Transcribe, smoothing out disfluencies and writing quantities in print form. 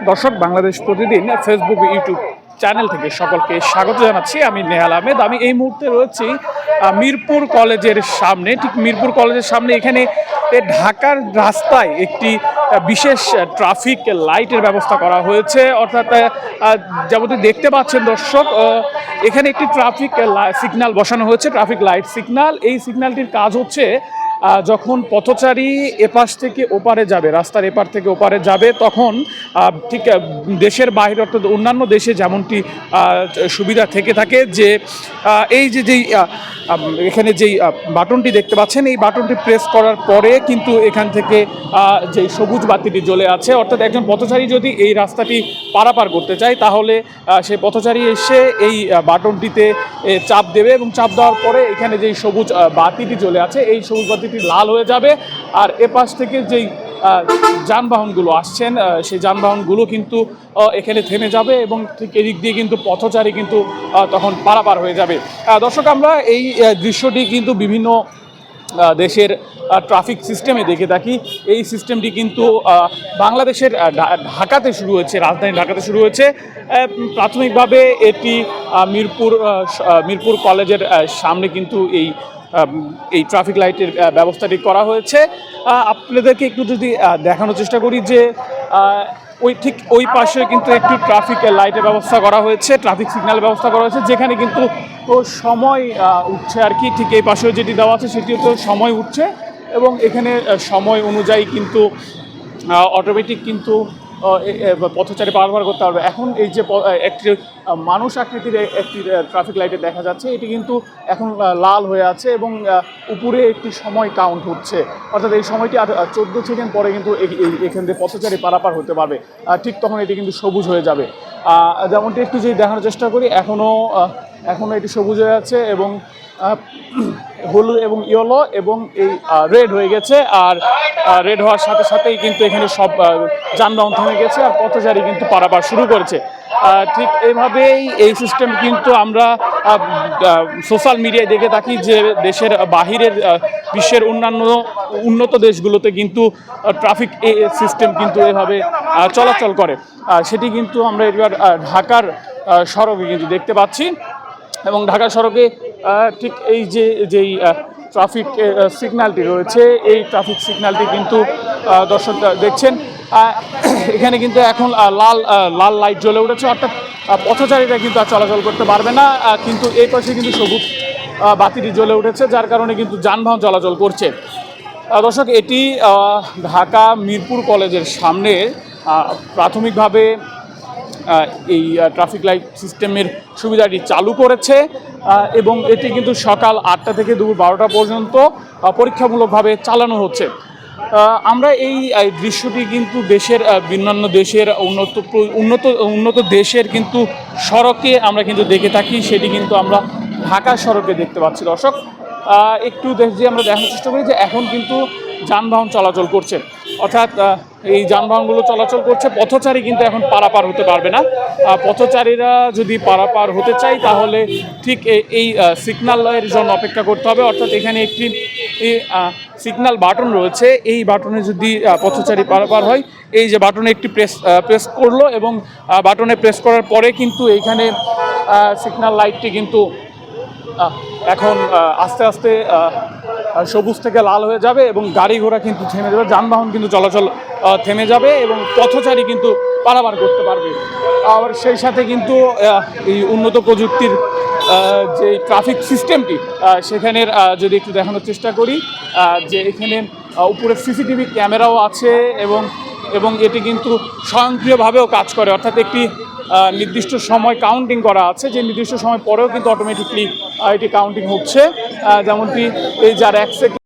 দর্শক, বাংলাদেশ প্রতিদিন Facebook YouTube channel থেকে সকলকে স্বাগত জানাচ্ছি। আমি নেহাল আহমেদ। আমি এই মুহূর্তে রয়েছি মিরপুর কলেজের সামনে। ঠিক মিরপুর কলেজের সামনে এখানে ঢাকার রাস্তায় একটি বিশেষ ট্রাফিক লাইটের ব্যবস্থা করা হয়েছে। অর্থাৎ যেমনটি দেখতে পাচ্ছেন দর্শক, এখানে একটি ট্রাফিক সিগন্যাল বসানো হয়েছে, ট্রাফিক লাইট সিগন্যাল। এই সিগন্যালটির কাজ হচ্ছে যখন পথচারী এপাশ থেকে ওপারে যাবে, রাস্তার এপার থেকে ওপারে যাবে, তখন ঠিক দেশের বাইরে অর্থাৎ অন্যান্য দেশে যেমনটি সুবিধা থেকে থাকে যে এই যেই এখানে যেই বাটনটি দেখতে পাচ্ছেন, এই বাটনটি প্রেস করার পরে কিন্তু এখান থেকে যে সবুজ বাতিটি জ্বলে আছে, অর্থাৎ একজন পথচারী যদি এই রাস্তাটি পারাপার করতে চায় তাহলে সেই পথচারী এসে এই বাটনটিতে চাপ দেবে এবং চাপ দেওয়ার পরে এখানে যেই সবুজ বাতিটি জ্বলে আছে এই সবুজ বাতিটি লাল হয়ে যাবে। আর এপাশ থেকে যেই যানবাহনগুলো আসছেন সেই যানবাহনগুলো কিন্তু এখানে থেমে যাবে এবং ঠিক এদিক দিয়ে কিন্তু পথচারী কিন্তু তখন পারাপার হয়ে যাবে। দর্শক, আমরা এই দৃশ্যটি কিন্তু বিভিন্ন দেশের ট্রাফিক সিস্টেমে দেখে থাকি। এই সিস্টেমটি কিন্তু বাংলাদেশের ঢাকাতে শুরু হয়েছে, রাজধানী ঢাকাতে শুরু হয়েছে। প্রাথমিকভাবে এটি মিরপুর কলেজের সামনে কিন্তু এই ট্রাফিক লাইটের ব্যবস্থাটি করা হয়েছে। আপনাদেরকে একটু যদি দেখানোর চেষ্টা করি যে ঠিক ওই পাশে কিন্তু একটু ট্রাফিক লাইটের ব্যবস্থা করা হয়েছে, ট্রাফিক সিগন্যাল ব্যবস্থা করা হয়েছে, যেখানে কিন্তু সময় উঠছে আর কি। ঠিক এই পাশেও যেটি দেওয়া আছে সেটিও তো সময় উঠছে এবং এখানে সময় অনুযায়ী কিন্তু অটোমেটিক কিন্তু পথচারী পারাপার করতে পারবে। এখন এই যে একটি মানুষ আকৃতির একটি ট্রাফিক লাইটে দেখা যাচ্ছে, এটি কিন্তু এখন লাল হয়ে আছে এবং উপরে একটি সময় কাউন্ট হচ্ছে, অর্থাৎ এই সময়টি আর 14 সেকেন্ড পরে কিন্তু এখান থেকে পথচারী পারাপার হতে পারবে। ঠিক তখন এটি কিন্তু সবুজ হয়ে যাবে। যেমনটি একটু যদি দেখানোর চেষ্টা করি, এখনও এটি সবুজ হয়ে আছে এবং হলুদ এবং ইয়েলো এবং এই রেড হয়ে গেছে। আর রেড হওয়ার সাথে সাথেই কিন্তু এখানে সব যানবাহন থেমে গেছে আর পথচারী কিন্তু পারাপার শুরু করেছে। ঠিক এইভাবেই এই সিস্টেম কিন্তু আমরা সোশ্যাল মিডিয়ায় দেখে থাকি যে দেশের বাহিরের বিশ্বের অন্যান্য উন্নত দেশগুলোতে কিন্তু ট্রাফিক সিস্টেম কিন্তু এভাবে চলাচল করে। সেটি কিন্তু আমরা এবার ঢাকার সড়কে কিন্তু দেখতে পাচ্ছি এবং ঢাকা সড়কে ঠিক এই যেই ট্রাফিক সিগন্যালটি রয়েছে, এই ট্রাফিক সিগন্যালটি কিন্তু দর্শক দেখছেন এখানে কিন্তু এখন লাল লাইট জ্বলে উঠেছে, অর্থাৎ পথচারীরা কিন্তু আর চলাচল করতে পারবে না। কিন্তু এই পাশে কিন্তু সবুজ বাতিটি জ্বলে উঠেছে, যার কারণে কিন্তু যানবাহন চলাচল করছে। দর্শক, এটি ঢাকা মিরপুর কলেজের সামনে প্রাথমিকভাবে এই ট্রাফিক লাইট সিস্টেমের সুবিধাটি চালু করেছে এবং এটি কিন্তু সকাল 8টা থেকে দুপুর 12টা পর্যন্ত পরীক্ষামূলকভাবে চালানো হচ্ছে। আমরা এই দৃশ্যটি কিন্তু দেশের বিভিন্ন দেশের উন্নত দেশের কিন্তু সড়কে আমরা কিন্তু দেখে থাকি, সেটি কিন্তু আমরা ঢাকা সড়কে দেখতে পাচ্ছি। দর্শক, একটু যে আমরা দেখার চেষ্টা করি যে এখন কিন্তু যানবাহন চলাচল করছে, অর্থাৎ এই যানবাহনগুলো চলাচল করছে, পথচারী কিন্তু এখন পারাপার হতে পারবে না। পথচারীরা যদি পারাপার হতে চায় তাহলে ঠিক এই সিগন্যালের জন্য অপেক্ষা করতে হবে, অর্থাৎ এখানে একটি সিগন্যাল বাটন রয়েছে, এই বাটনে যদি পথচারী পারাপার হয়, এই যে বাটনে একটি প্রেস করলো এবং বাটনে প্রেস করার পরে কিন্তু এইখানে সিগন্যাল লাইটটি কিন্তু এখন আস্তে আস্তে সবুজ থেকে লাল হয়ে যাবে এবং গাড়ি ঘোড়া কিন্তু থেমে যাবে, যানবাহন কিন্তু চলাচল থেমে যাবে এবং পথচারী কিন্তু পারাপার করতে পারবে। আবার সেই সাথে কিন্তু এই উন্নত প্রযুক্তির যে ট্রাফিক সিস্টেমটি সেখানের যদি একটু দেখানোর চেষ্টা করি যে এখানে উপরে সিসিটিভি ক্যামেরাও আছে এবং এটি কিন্তু স্বয়ংক্রিয়ভাবেও কাজ করে, অর্থাৎ একটি নির্দিষ্ট সময় কাউন্টিং করা আছে, যে নির্দিষ্ট সময় পরেও কিন্তু অটোমেটিকলি এটি কাউন্টিং হচ্ছে। যেমনটি এই যার 1 সেকেন্ড